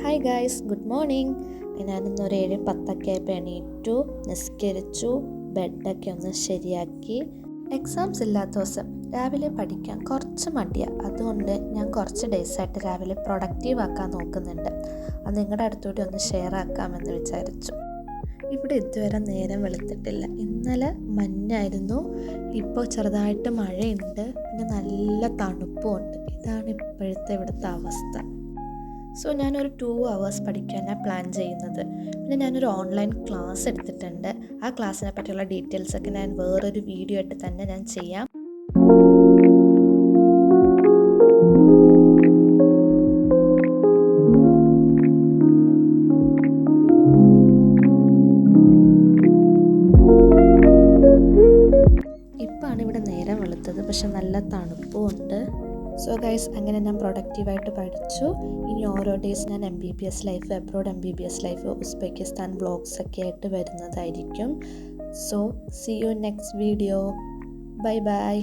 Hi guys, good morning. ഞാനിന്നൊരു 7:10 ആയപ്പോൾ എണീറ്റു, നിസ്കരിച്ചു, ബെഡൊക്കെ ഒന്ന് ശരിയാക്കി. എക്സാംസ് ഇല്ലാത്ത ദിവസം രാവിലെ പഠിക്കാൻ കുറച്ച് മടിയാണ്. അതുകൊണ്ട് ഞാൻ കുറച്ച് ഡേയ്സായിട്ട് രാവിലെ പ്രൊഡക്റ്റീവ് ആക്കാൻ നോക്കുന്നുണ്ട്. അത് നിങ്ങളുടെ അടുത്തോടെ ഒന്ന് ഷെയർ ആക്കാമെന്ന് വിചാരിച്ചു. ഇവിടെ ഇതുവരെ നേരം വെളുത്തിട്ടില്ല. ഇന്നലെ മഞ്ഞായിരുന്നു, ഇപ്പോൾ ചെറുതായിട്ട് മഴയുണ്ട്, പിന്നെ നല്ല തണുപ്പുമുണ്ട്. ഇതാണ് ഇപ്പോഴത്തെ ഇവിടുത്തെ അവസ്ഥ. സോ ഞാനൊരു 2 hours പഠിക്കാനാണ് പ്ലാൻ ചെയ്യുന്നത്. പിന്നെ ഞാനൊരു ഓൺലൈൻ ക്ലാസ് എടുത്തിട്ടുണ്ട്. ആ ക്ലാസ്സിനെ പറ്റിയുള്ള ഡീറ്റെയിൽസൊക്കെ ഞാൻ വേറൊരു വീഡിയോ ആയിട്ട് തന്നെ ഞാൻ ചെയ്യാം. ഇപ്പോഴാണ് ഇവിടെ നേരം വെളുത്തത്, പക്ഷെ നല്ല തണുപ്പും ഉണ്ട്. സോ ഗൈസ്, അങ്ങനെ ഞാൻ പ്രൊഡക്റ്റീവായിട്ട് പഠിച്ചു. ഇനി ഓരോ ഡേയ്സ് ഞാൻ MBBS life, abroad MBBS life, Uzbekistan വ്ളോഗ്സൊക്കെ ആയിട്ട് വരുന്നതായിരിക്കും. So see you next video. Bye by.